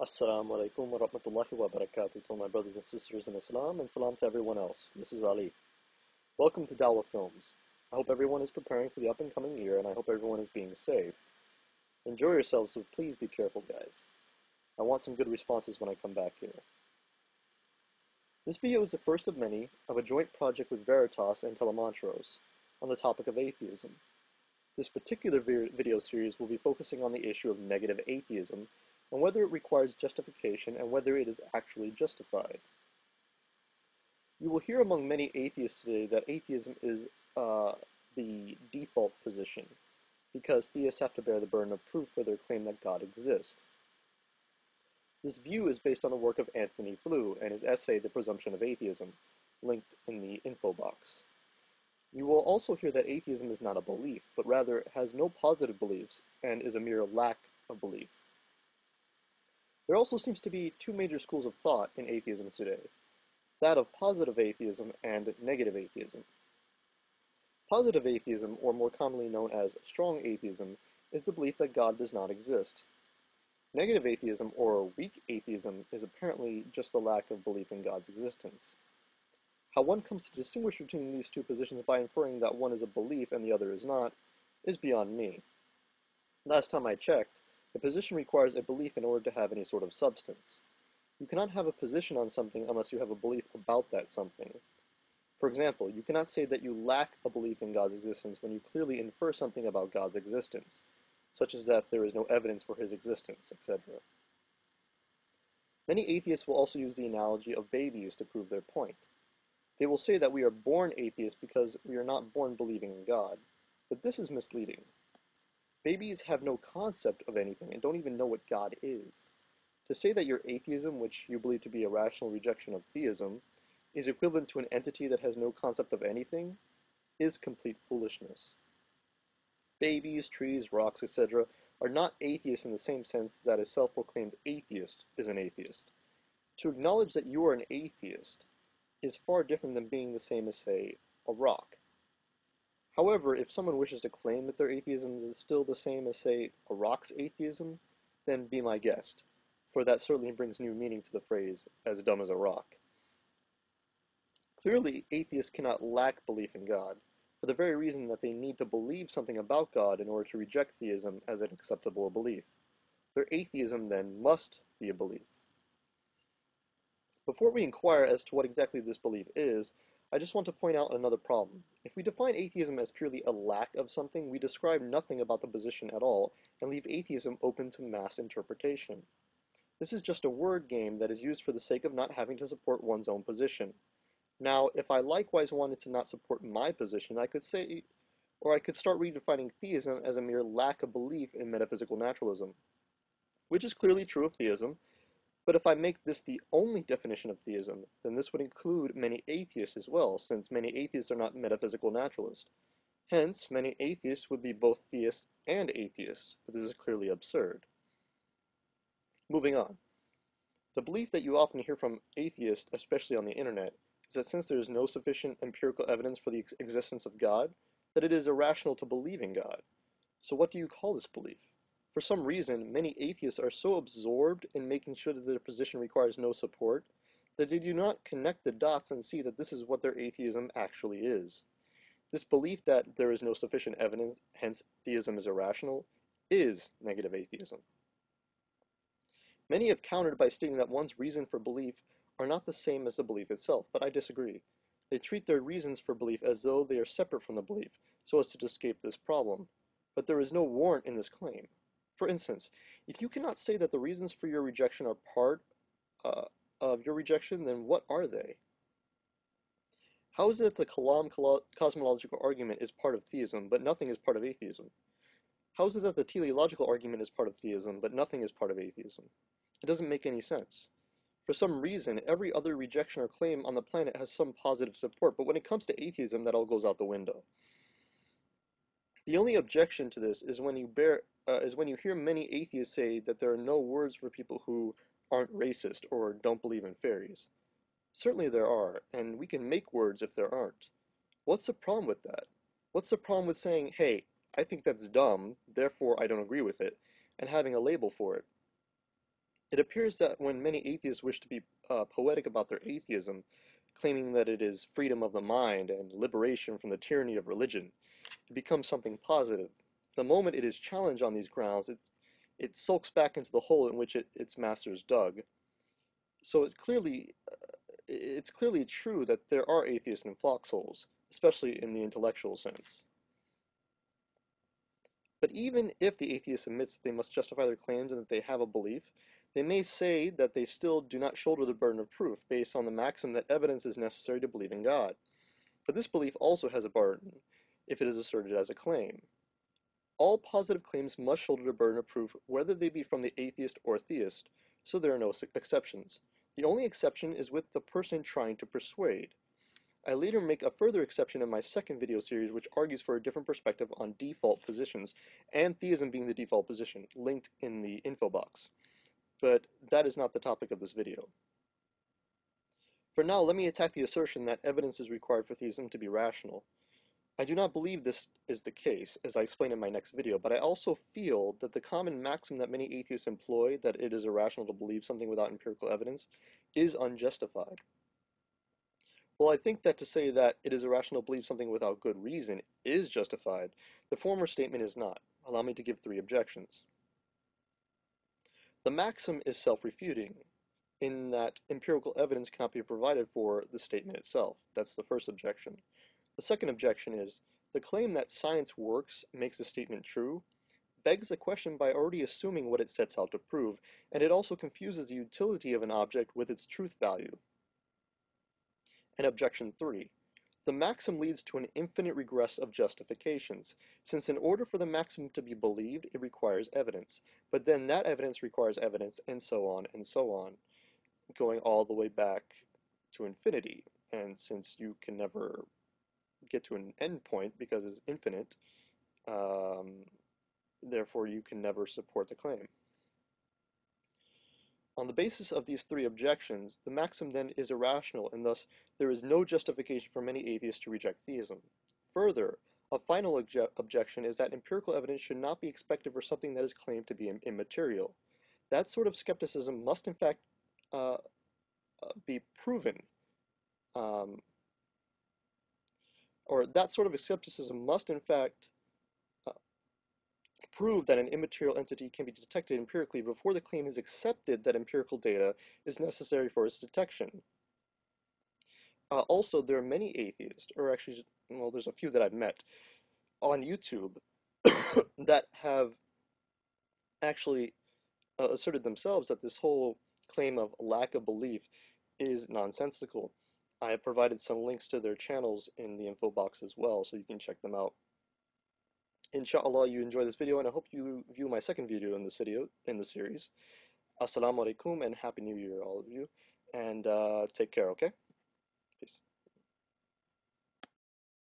Assalamu alaikum wa rahmatullahi wa barakatuh to my brothers and sisters in Islam, and salam to everyone else. This is Ali. Welcome to Dawah Films. I hope everyone is preparing for the up-and-coming year, and I hope everyone is being safe. Enjoy yourselves, so please be careful, guys. I want some good responses when I come back here. This video is the first of many of a joint project with Veritas and Telemonstros on the topic of atheism. This particular video series will be focusing on the issue of negative atheism and whether it requires justification and whether it is actually justified. You will hear among many atheists today that atheism is the default position because theists have to bear the burden of proof for their claim that God exists. This view is based on the work of Anthony Flew and his essay, The Presumption of Atheism, linked in the info box. You will also hear that atheism is not a belief, but rather has no positive beliefs and is a mere lack of belief. There also seems to be two major schools of thought in atheism today, that of positive atheism and negative atheism. Positive atheism, or more commonly known as strong atheism, is the belief that God does not exist. Negative atheism, or weak atheism, is apparently just the lack of belief in God's existence. How one comes to distinguish between these two positions by inferring that one is a belief and the other is not, is beyond me. Last time I checked, a position requires a belief in order to have any sort of substance. You cannot have a position on something unless you have a belief about that something. For example, you cannot say that you lack a belief in God's existence when you clearly infer something about God's existence, such as that there is no evidence for his existence, etc. Many atheists will also use the analogy of babies to prove their point. They will say that we are born atheists because we are not born believing in God, but this is misleading. Babies have no concept of anything and don't even know what God is. To say that your atheism, which you believe to be a rational rejection of theism, is equivalent to an entity that has no concept of anything, is complete foolishness. Babies, trees, rocks, etc. are not atheists in the same sense that a self-proclaimed atheist is an atheist. To acknowledge that you are an atheist is far different than being the same as, say, a rock. However, if someone wishes to claim that their atheism is still the same as, say, a rock's atheism, then be my guest, for that certainly brings new meaning to the phrase, as dumb as a rock. Clearly, atheists cannot lack belief in God, for the very reason that they need to believe something about God in order to reject theism as an acceptable belief. Their atheism, then, must be a belief. Before we inquire as to what exactly this belief is, I just want to point out another problem. If we define atheism as purely a lack of something, we describe nothing about the position at all and leave atheism open to mass interpretation. This is just a word game that is used for the sake of not having to support one's own position. Now, if I likewise wanted to not support my position, I could start redefining theism as a mere lack of belief in metaphysical naturalism, which is clearly true of theism. But if I make this the only definition of theism, then this would include many atheists as well, since many atheists are not metaphysical naturalists. Hence, many atheists would be both theists and atheists, but this is clearly absurd. Moving on. The belief that you often hear from atheists, especially on the internet, is that since there is no sufficient empirical evidence for the existence of God, that it is irrational to believe in God. So what do you call this belief? For some reason, many atheists are so absorbed in making sure that their position requires no support that they do not connect the dots and see that this is what their atheism actually is. This belief that there is no sufficient evidence, hence theism is irrational, is negative atheism. Many have countered by stating that one's reason for belief are not the same as the belief itself, but I disagree. They treat their reasons for belief as though they are separate from the belief, so as to escape this problem. But there is no warrant in this claim. For instance, if you cannot say that the reasons for your rejection are part of your rejection, then what are they? How is it that the Kalam cosmological argument is part of theism, but nothing is part of atheism? How is it that the teleological argument is part of theism, but nothing is part of atheism? It doesn't make any sense. For some reason, every other rejection or claim on the planet has some positive support, but when it comes to atheism, that all goes out the window. The only objection to this is when you hear many atheists say that there are no words for people who aren't racist or don't believe in fairies. Certainly there are, and we can make words if there aren't. What's the problem with that? What's the problem with saying, hey, I think that's dumb, therefore I don't agree with it, and having a label for it? It appears that when many atheists wish to be poetic about their atheism, claiming that it is freedom of the mind and liberation from the tyranny of religion, it becomes something positive. The moment it is challenged on these grounds, it sulks back into the hole in which its masters dug. So it's clearly true that there are atheists in foxholes, especially in the intellectual sense. But even if the atheist admits that they must justify their claims and that they have a belief, they may say that they still do not shoulder the burden of proof based on the maxim that evidence is necessary to believe in God. But this belief also has a burden if it is asserted as a claim. All positive claims must shoulder the burden of proof whether they be from the atheist or theist, so there are no exceptions. The only exception is with the person trying to persuade. I later make a further exception in my second video series which argues for a different perspective on default positions, and theism being the default position, linked in the info box. But that is not the topic of this video. For now, let me attack the assertion that evidence is required for theism to be rational. I do not believe this is the case, as I explain in my next video, but I also feel that the common maxim that many atheists employ, that it is irrational to believe something without empirical evidence, is unjustified. Well, I think that to say that it is irrational to believe something without good reason is justified, the former statement is not. Allow me to give 3 objections. The maxim is self-refuting, in that empirical evidence cannot be provided for the statement itself. That's the first objection. The second objection is, the claim that science works makes the statement true begs the question by already assuming what it sets out to prove, and it also confuses the utility of an object with its truth value. And objection 3. The maxim leads to an infinite regress of justifications, since in order for the maxim to be believed, it requires evidence, but then that evidence requires evidence, and so on, going all the way back to infinity. And since you can never get to an end point because it's infinite, therefore you can never support the claim. On the basis of these 3 objections, the maxim then is irrational, and thus there is no justification for many atheists to reject theism. Further, a final objection is that empirical evidence should not be expected for something that is claimed to be immaterial. That sort of skepticism must in fact be proven, or that sort of skepticism must in fact prove that an immaterial entity can be detected empirically before the claim is accepted that empirical data is necessary for its detection. Also, there are many atheists, or actually, well, there's a few that I've met on YouTube that have actually asserted themselves that this whole claim of lack of belief is nonsensical. I have provided some links to their channels in the info box as well, so you can check them out. Inshallah, you enjoy this video, and I hope you view my second video in the series. Assalamu alaikum, and Happy New Year, all of you. And take care, okay?